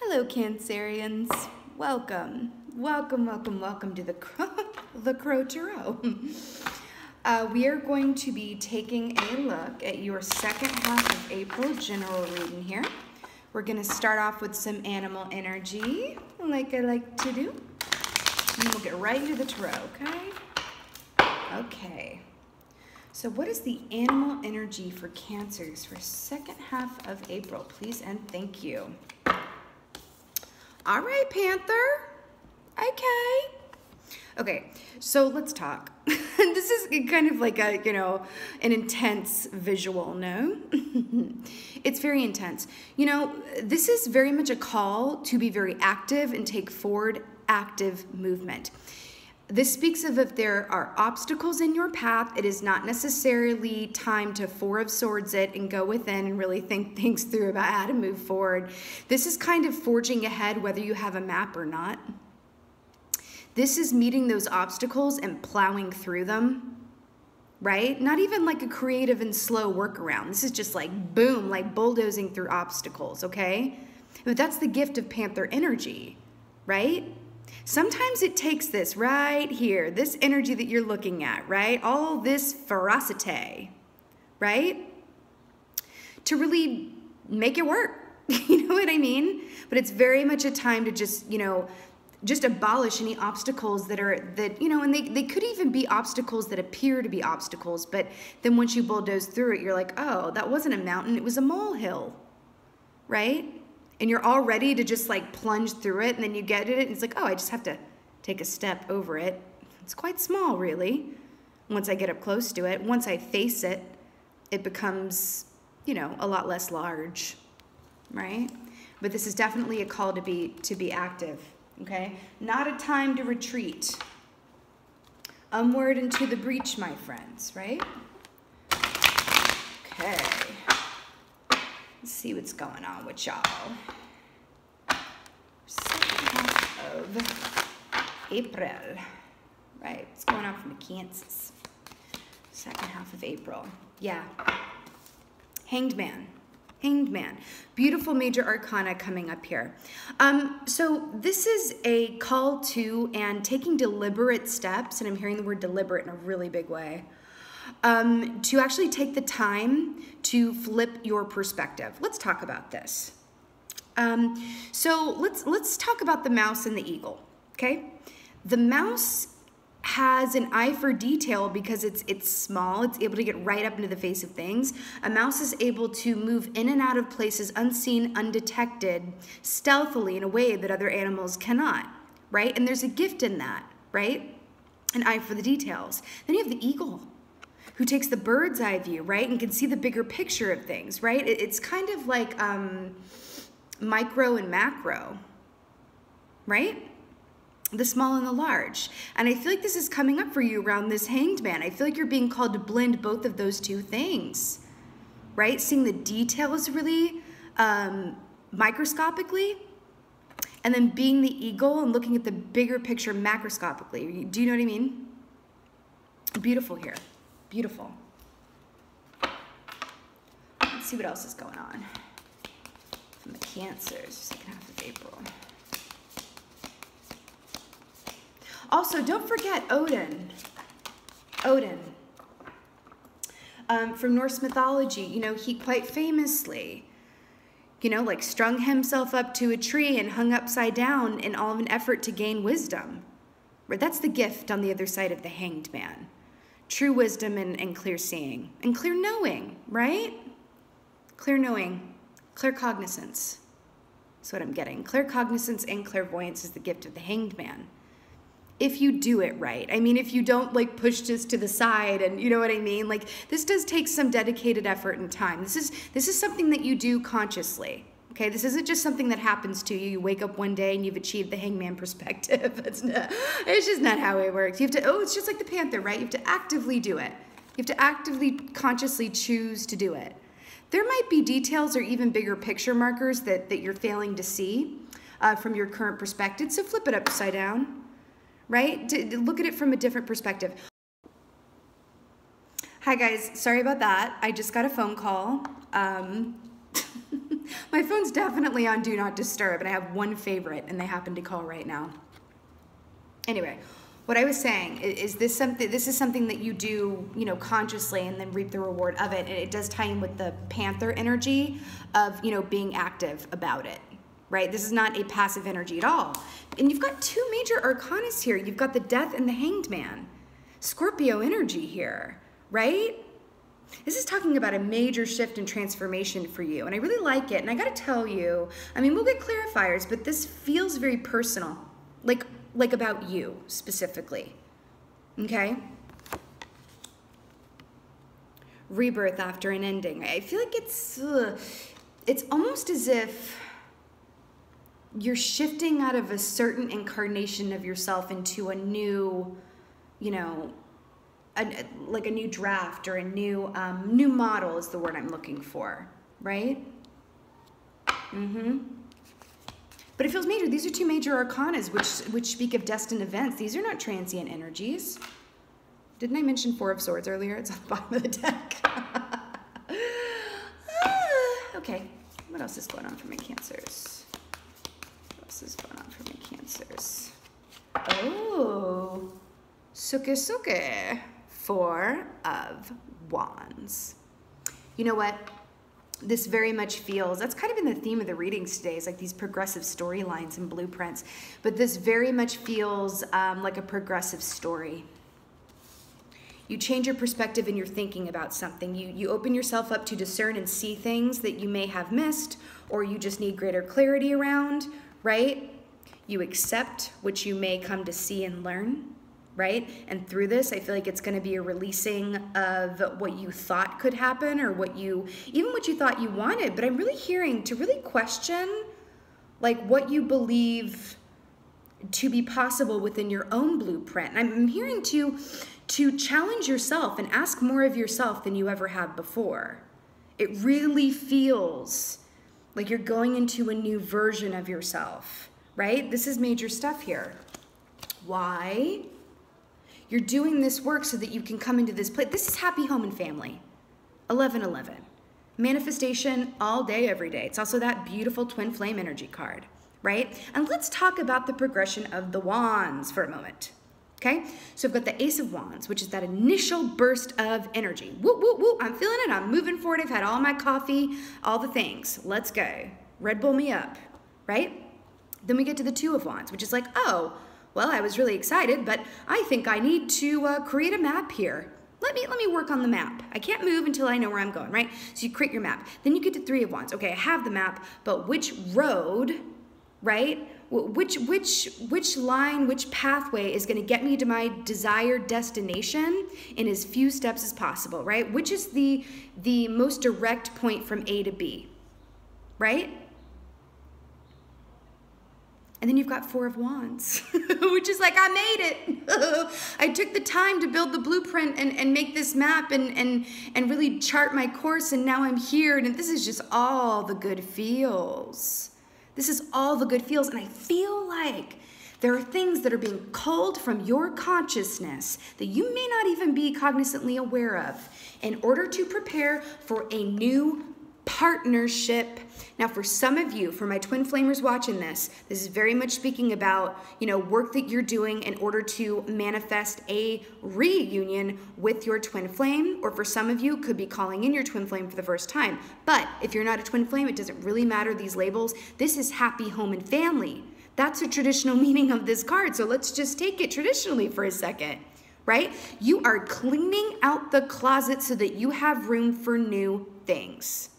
Hello, Cancerians. Welcome, welcome, welcome, welcome to the Crow Tarot. We are going to be taking a look at your second half of April general reading here. We're going to start off with some animal energy, like I like to do. And then we'll get right into the tarot, okay? Okay. So what is the animal energy for Cancers for second half of April? Please and thank you. All right, Panther. Okay. Okay, so let's talk. This is kind of like a, an intense visual, no? It's very intense. This is very much a call to be very active and take forward active movement. This speaks of if there are obstacles in your path, it is not necessarily time to Four of Swords it and go within and really think things through about how to move forward. This is kind of forging ahead whether you have a map or not. This is meeting those obstacles and plowing through them, right? Not even like a creative and slow workaround. This is just like boom, like bulldozing through obstacles, okay? But that's the gift of Panther energy, right? Sometimes it takes this right here, this energy that you're looking at, right? All this ferocity, right? To really make it work. You know what I mean? But it's very much a time to just, just abolish any obstacles that and they could even be obstacles that appear to be obstacles, but then once you bulldoze through it, you're like, oh, that wasn't a mountain, it was a molehill, right? And you're all ready to just like plunge through it, and then you get it, and it's like, oh, I just have to take a step over it. It's quite small, really. Once I get up close to it, once I face it, it becomes, a lot less large, right? But this is definitely a call to be active, okay? Not a time to retreat. Onward into the breach, my friends, right? Okay. Let's see what's going on with y'all. Second half of April. Right, what's going on from the Kansas? Second half of April. Yeah. Hanged Man. Hanged Man. Beautiful major arcana coming up here. So this is a call to and taking deliberate steps, and I'm hearing the word deliberate in a really big way. To actually take the time to flip your perspective. Let's talk about this. So let's talk about the mouse and the eagle, okay? The mouse has an eye for detail because it's small. It's able to get right up into the face of things. A mouse is able to move in and out of places unseen, undetected, stealthily in a way that other animals cannot, right? And there's a gift in that, right? An eye for the details. Then you have the eagle, who takes the bird's eye view, right? And can see the bigger picture of things, right? It's kind of like micro and macro, right? The small and the large. And I feel like this is coming up for you around this Hanged Man. I feel like you're being called to blend both of those two things, right? Seeing the details really microscopically, and then being the eagle and looking at the bigger picture macroscopically. Do you know what I mean? Beautiful here. Beautiful. Let's see what else is going on from the Cancers, second half of April. Also, don't forget Odin. Odin. From Norse mythology, he quite famously, like strung himself up to a tree and hung upside down in all of an effort to gain wisdom. Right? That's the gift on the other side of the Hanged Man. True wisdom and clear seeing and clear knowing, right? Clear knowing, clear cognizance. That's what I'm getting. Clear cognizance and clairvoyance is the gift of the Hanged Man. If you do it right. I mean, if you don't like push this to the side and you know what I mean? Like this does take some dedicated effort and time. This is something that you do consciously. Okay, this isn't just something that happens to you. You wake up one day and you've achieved the Hangman perspective. It's just not how it works. You have to, it's just like the Panther, right? You have to actively do it. You have to actively, consciously choose to do it. There might be details or even bigger picture markers that you're failing to see from your current perspective. So flip it upside down, right? Look at it from a different perspective. Hi guys, sorry about that. I just got a phone call. My phone's definitely on Do Not Disturb, and I have one favorite, and they happen to call right now. Anyway, what I was saying is this is something that you do, you know, consciously and then reap the reward of it. And it does tie in with the Panther energy of, you know, being active about it, right? This is not a passive energy at all. And you've got two major arcanas here. You've got the Death and the Hanged Man. Scorpio energy here, right? This is talking about a major shift and transformation for you. And I really like it. And I got to tell you, I mean, we'll get clarifiers, but this feels very personal. Like about you specifically, okay? Rebirth after an ending. I feel like it's almost as if you're shifting out of a certain incarnation of yourself into a new, you know, like a new draft or a new new model is the word I'm looking for, right? But it feels major. These are two major arcanas which speak of destined events. These are not transient energies. Didn't I mention Four of Swords earlier? It's on the bottom of the deck. Okay, what else is going on for my Cancers? What else is going on for my Cancers? Oh, suke. Four of Wands. You know what? This very much feels, that's kind of been the theme of the readings today, is like these progressive storylines and blueprints. But this very much feels like a progressive story. You change your perspective and you're thinking about something. You open yourself up to discern and see things that you may have missed or you just need greater clarity around, right? You accept what you may come to see and learn, right? And through this, I feel like it's going to be a releasing of what you thought could happen or even what you thought you wanted. But I'm really hearing to really question like what you believe to be possible within your own blueprint. And I'm hearing to challenge yourself and ask more of yourself than you ever have before. It really feels like you're going into a new version of yourself, right? This is major stuff here. Why? You're doing this work so that you can come into this place. This is happy home and family. 1111. Manifestation all day, every day. It's also that beautiful twin flame energy card, right? And let's talk about the progression of the wands for a moment, okay? So I've got the Ace of Wands, which is that initial burst of energy. Woo, woo, woo, I'm feeling it, I'm moving forward, I've had all my coffee, all the things. Let's go. Red Bull me up, right? Then we get to the Two of Wands, which is like, oh, well, I was really excited, but I think I need to create a map here. Let me work on the map. I can't move until I know where I'm going, right? So you create your map. Then you get to Three of Wands. Okay, I have the map, but which road, right? Which line, which pathway is going to get me to my desired destination in as few steps as possible, right? Which is the most direct point from A to B, right? And then you've got Four of Wands, which is like, I made it. I took the time to build the blueprint and make this map and really chart my course, and now I'm here, and this is just all the good feels. This is all the good feels, and I feel like there are things that are being culled from your consciousness that you may not even be cognizantly aware of in order to prepare for a new partnership. Now, for some of you, for my twin flamers watching this is very much speaking about, you know, work that you're doing in order to manifest a reunion with your twin flame, or for some of you, could be calling in your twin flame for the first time. But if you're not a twin flame, it doesn't really matter, these labels. This is happy home and family. That's the traditional meaning of this card. So let's just take it traditionally for a second, right? You are cleaning out the closet so that you have room for new things.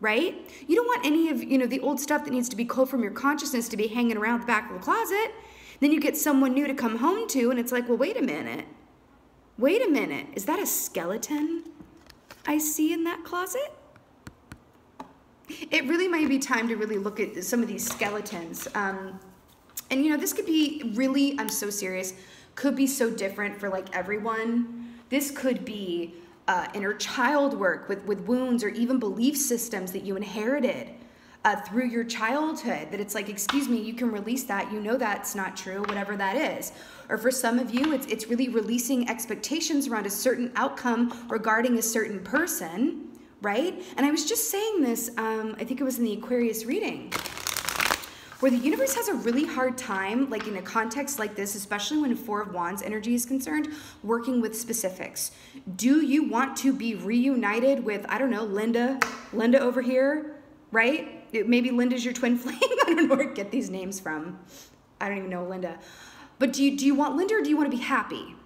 Right? You don't want any of, you know, the old stuff that needs to be culled from your consciousness to be hanging around the back of the closet. Then you get someone new to come home to, and it's like, well, wait a minute. Wait a minute. Is that a skeleton I see in that closet? It really might be time to really look at some of these skeletons. And, you know, this could be really, I'm so serious, could be so different for like everyone. This could be inner child work with wounds or even belief systems that you inherited through your childhood, that it's like, excuse me, you can release that, you know that's not true, whatever that is. Or for some of you, it's really releasing expectations around a certain outcome regarding a certain person, right? And I was just saying this, I think it was in the Aquarius reading, where the universe has a really hard time, like in a context like this, especially when Four of Wands energy is concerned, working with specifics. Do you want to be reunited with, I don't know, Linda over here, right? Maybe Linda's your twin flame. I don't know where to get these names from. I don't even know Linda. But do you want Linda, or do you want to be happy?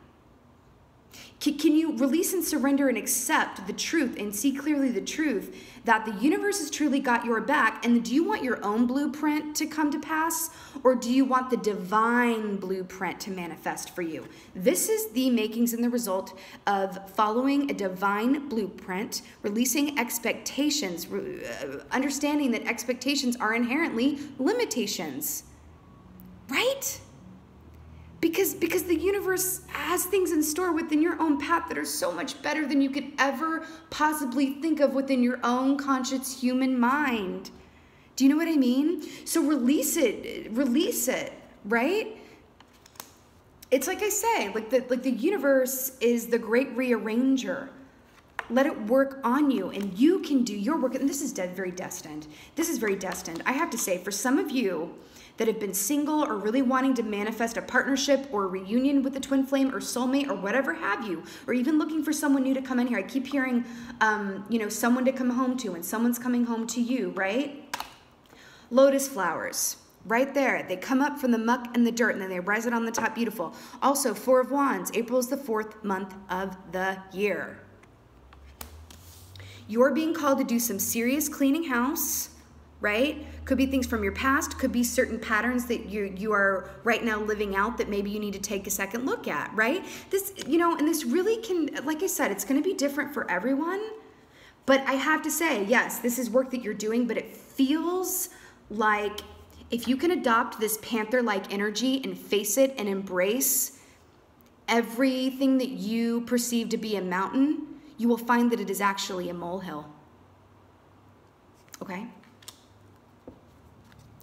Can you release and surrender and accept the truth and see clearly the truth that the universe has truly got your back? And do you want your own blueprint to come to pass, or do you want the divine blueprint to manifest for you? This is the makings and the result of following a divine blueprint, releasing expectations, understanding that expectations are inherently limitations, right? Because the universe has things in store within your own path that are so much better than you could ever possibly think of within your own conscious human mind. Do you know what I mean? So release it, right? It's like I say, like the universe is the great rearranger. Let it work on you, and you can do your work. And this is very destined. This is very destined. I have to say, for some of you that have been single or really wanting to manifest a partnership or a reunion with a twin flame or soulmate or whatever have you, or even looking for someone new to come in here. I keep hearing, someone to come home to, and someone's coming home to you, right? Lotus flowers, right there. They come up from the muck and the dirt, and then they rise it on the top, beautiful. Also, Four of Wands. April is the 4th month of the year. You're being called to do some serious cleaning house, right? Could be things from your past, could be certain patterns that you are right now living out that maybe you need to take a second look at, right? This, and this really can, like I said, it's going to be different for everyone. But I have to say, yes, this is work that you're doing, but it feels like if you can adopt this panther-like energy and face it and embrace everything that you perceive to be a mountain, you will find that it is actually a molehill. Okay?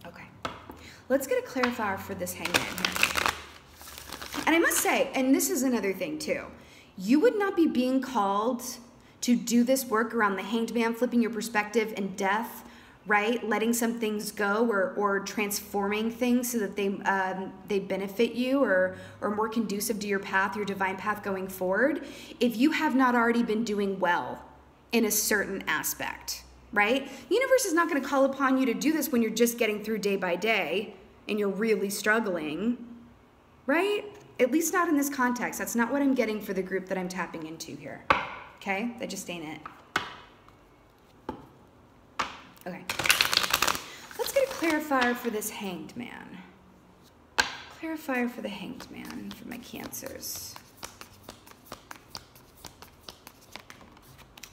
Okay. Let's get a clarifier for this hangman here. And I must say, and this is another thing too, you would not be being called to do this work around the hanged man, flipping your perspective and death, right? Letting some things go, or transforming things so that they benefit you or more conducive to your path, your divine path going forward, if you have not already been doing well in a certain aspect, right? The universe is not going to call upon you to do this when you're just getting through day by day and you're really struggling, right? At least not in this context. That's not what I'm getting for the group that I'm tapping into here. Okay? That just ain't it. Okay. Let's get a clarifier for this hanged man. Clarifier for the hanged man for my Cancers.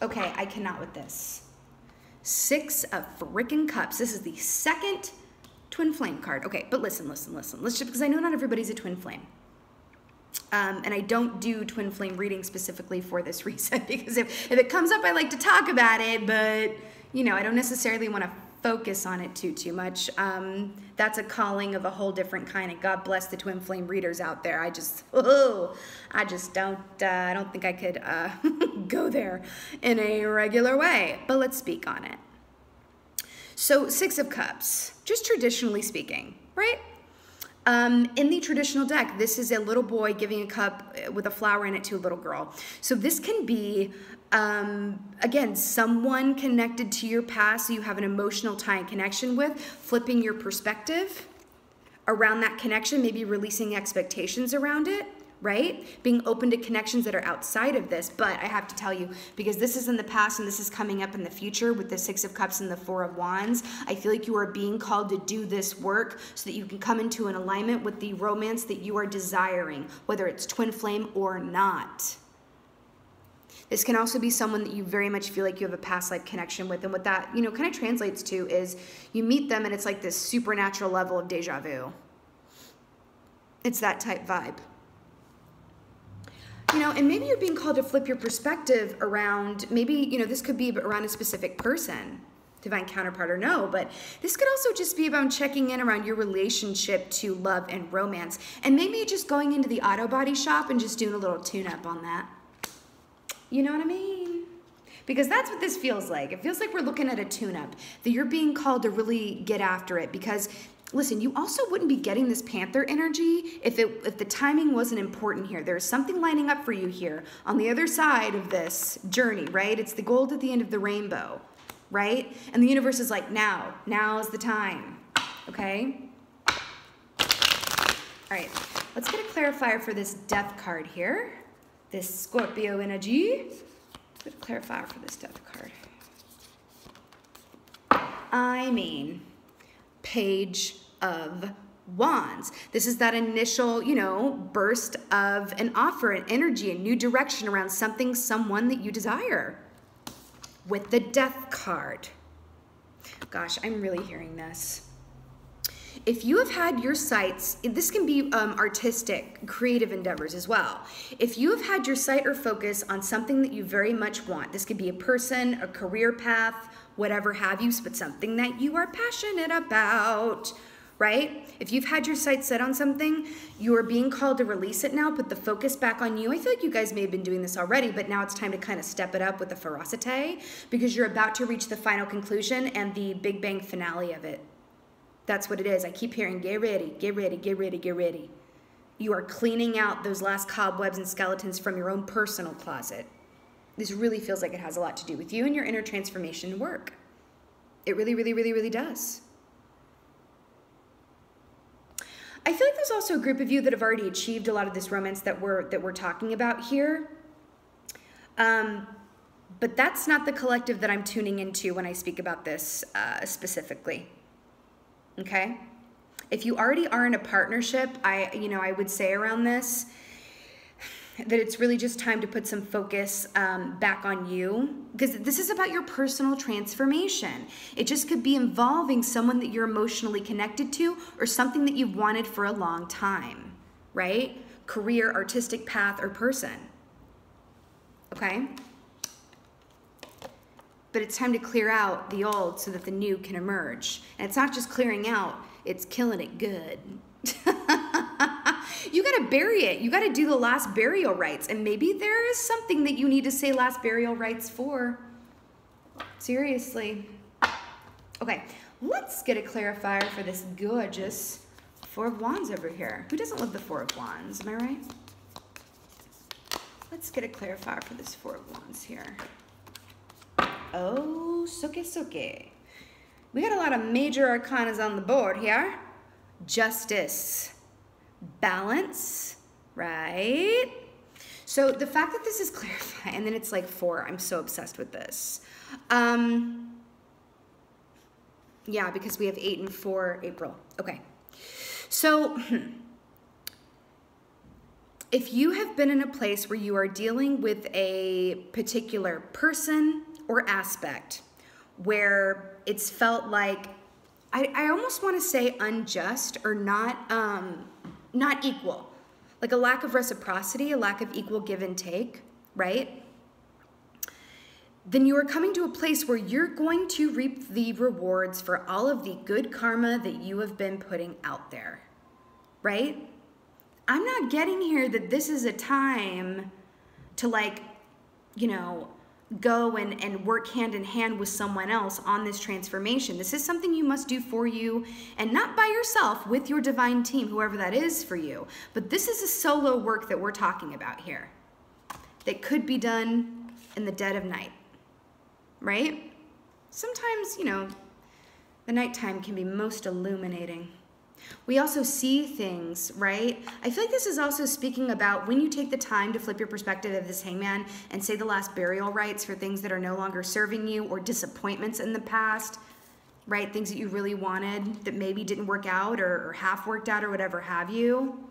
Okay, I cannot with this. 6 of frickin' cups. This is the second twin flame card. Okay, but listen. Let's just, because I know not everybody's a twin flame. And I don't do twin flame readings specifically for this reason, because if it comes up, I like to talk about it, but I don't necessarily want to focus on it too much. That's a calling of a whole different kind, and God bless the twin flame readers out there. I don't think I could go there in a regular way, but let's speak on it. So 6 of Cups, just traditionally speaking, right? In the traditional deck, this is a little boy giving a cup with a flower in it to a little girl. So this can be, again, someone connected to your past, so you have an emotional tie and connection with, flipping your perspective around that connection, maybe releasing expectations around it, right? Being open to connections that are outside of this. But I have to tell you, because this is in the past and this is coming up in the future with the 6 of Cups and the 4 of Wands, I feel like you are being called to do this work so that you can come into an alignment with the romance that you are desiring, whether it's twin flame or not. This can also be someone that you very much feel like you have a past life connection with. And what that, kind of translates to is you meet them and it's like this supernatural level of deja vu. It's that type vibe. And maybe you're being called to flip your perspective around, maybe, this could be around a specific person, divine counterpart or no, but this could also just be about checking in around your relationship to love and romance. And maybe just going into the auto body shop and just doing a little tune-up on that. You know what I mean? Because that's what this feels like. It feels like we're looking at a tune-up, that you're being called to really get after it. Because, listen, you also wouldn't be getting this Panther energy if the timing wasn't important here. There's something lining up for you here on the other side of this journey, right? It's the gold at the end of the rainbow, right? And the universe is like, now's the time, okay? All right, let's get a clarifier for this death card here. This Scorpio energy. Let's get a clarifier for this death card. I mean, Page of Wands. This is that initial, burst of an offer, an energy, a new direction around something, someone that you desire. With the Death card. Gosh, I'm really hearing this. If you have had your sights, this can be artistic, creative endeavors as well. If you have had your sight or focus on something that you very much want, this could be a person, a career path, whatever have you, but something that you are passionate about, right? If you've had your sights set on something, you are being called to release it now, put the focus back on you. I feel like you guys may have been doing this already, but now it's time to kind of step it up with the ferocity because you're about to reach the final conclusion and the big bang finale of it. That's what it is. I keep hearing, get ready, get ready, get ready, get ready. You are cleaning out those last cobwebs and skeletons from your own personal closet. This really feels like it has a lot to do with you and your inner transformation work. It really, really, really, really does. I feel like there's also a group of you that have already achieved a lot of this romance that we're talking about here. But that's not the collective that I'm tuning into when I speak about this specifically. Okay? If you already are in a partnership, I would say around this that it's really just time to put some focus back on you because this is about your personal transformation. It just could be involving someone that you're emotionally connected to or something that you've wanted for a long time, right? Career, artistic path, or person. Okay? But it's time to clear out the old so that the new can emerge. And it's not just clearing out, it's killing it good. You gotta bury it. You gotta do the last burial rites. And maybe there is something that you need to say last burial rites for. Seriously. Okay, let's get a clarifier for this gorgeous Four of Wands over here. Who doesn't love the Four of Wands, am I right? Let's get a clarifier for this Four of Wands here. Oh, soke. We got a lot of major arcanas on the board here. Justice. Balance, right? So the fact that this is clarifying, and then it's like 4, I'm so obsessed with this. Yeah, because we have 8 and 4 April. Okay. So if you have been in a place where you are dealing with a particular person or aspect where it's felt like, I almost want to say unjust or not equal, like a lack of reciprocity, a lack of equal give and take, right? Then you are coming to a place where you're going to reap the rewards for all of the good karma that you have been putting out there, right? I'm not getting here that this is a time to go and work hand in hand with someone else on this transformation. This is something you must do for you and not by yourself, with your divine team, whoever that is for you. But this is a solo work that we're talking about here that could be done in the dead of night, right? Sometimes, the nighttime can be most illuminating. We also see things, right? I feel like this is also speaking about when you take the time to flip your perspective of this hangman and say the last burial rites for things that are no longer serving you or disappointments in the past, right? Things that you really wanted that maybe didn't work out or half worked out or whatever have you.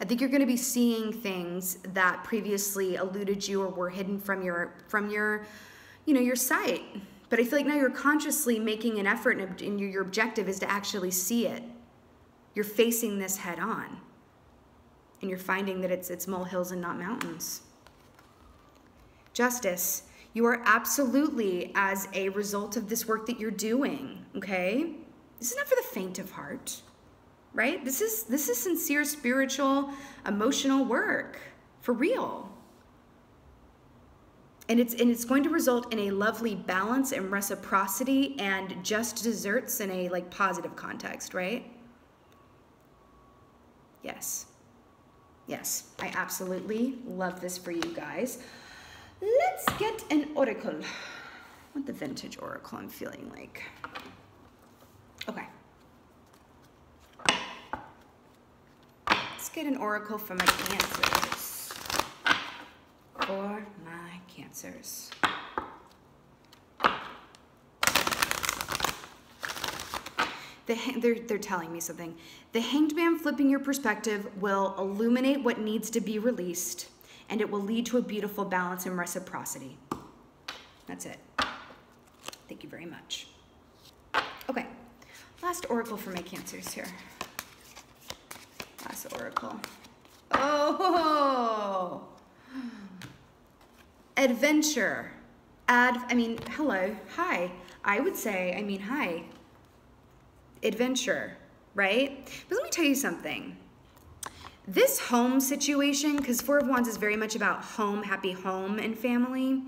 I think you're going to be seeing things that previously eluded you or were hidden from your your sight. But I feel like now you're consciously making an effort and your objective is to actually see it. You're facing this head on. And you're finding that it's molehills and not mountains. Justice. You are absolutely, as a result of this work that you're doing, okay? This is not for the faint of heart, right? This is sincere, spiritual, emotional work. For real. And it's going to result in a lovely balance and reciprocity and just desserts in a like positive context, right? Yes. Yes, I absolutely love this for you guys. Let's get an oracle. What the vintage oracle I'm feeling like. Okay. Let's get an oracle for my Cancers. For my Cancers. They're telling me something. The Hanged Man flipping your perspective will illuminate what needs to be released, and it will lead to a beautiful balance and reciprocity. That's it. Thank you very much. Okay, last oracle for my Cancers here. Last oracle. Oh! Adventure. Hello, hi. I would say, hi. Adventure, right? But let me tell you something. This home situation, because Four of Wands is very much about home, happy home and family.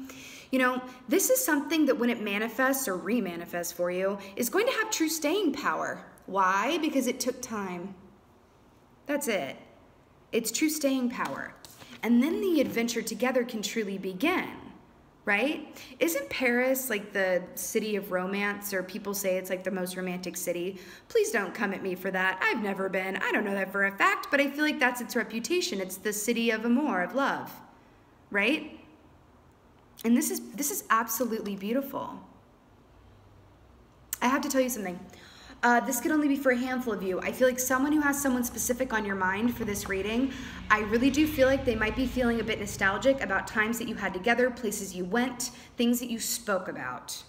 You know, this is something that when it manifests or remanifests for you is going to have true staying power. Why? Because it took time. That's it. It's true staying power. And then the adventure together can truly begin. Right? Isn't Paris like the city of romance, or people say it's like the most romantic city? Please don't come at me for that. I've never been. I don't know that for a fact, but I feel like that's its reputation. It's the city of amour, of love, right? And this is absolutely beautiful. I have to tell you something. This could only be for a handful of you. I feel like someone who has someone specific on your mind for this reading, I really do feel like they might be feeling a bit nostalgic about times that you had together, places you went, things that you spoke about.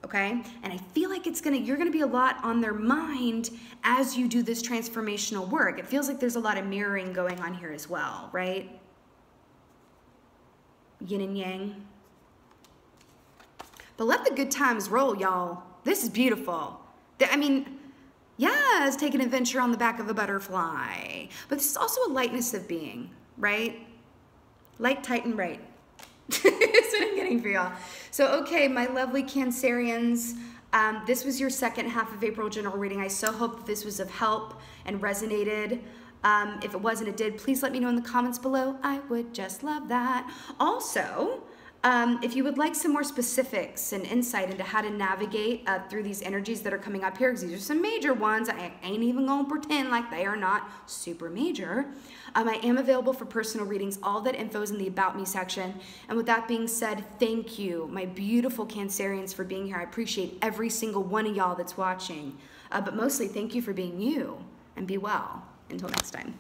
Okay? And I feel like you're gonna be a lot on their mind as you do this transformational work. It feels like there's a lot of mirroring going on here as well, right? Yin and yang. But let the good times roll, y'all. This is beautiful. Yes, take an adventure on the back of a butterfly. But this is also a lightness of being, right? Light, tight, and bright. That's what I'm getting for y'all. So, okay, my lovely Cancerians, this was your second half of April general reading. I so hope that this was of help and resonated. If it wasn't, it did. Please let me know in the comments below. I would just love that. Also, if you would like some more specifics and insight into how to navigate through these energies that are coming up here, because these are some major ones, I ain't even gonna pretend like they are not super major. I am available for personal readings. All that info is in the About Me section. And with that being said, thank you, my beautiful Cancerians, for being here. I appreciate every single one of y'all that's watching. But mostly, thank you for being you, and be well. Until next time.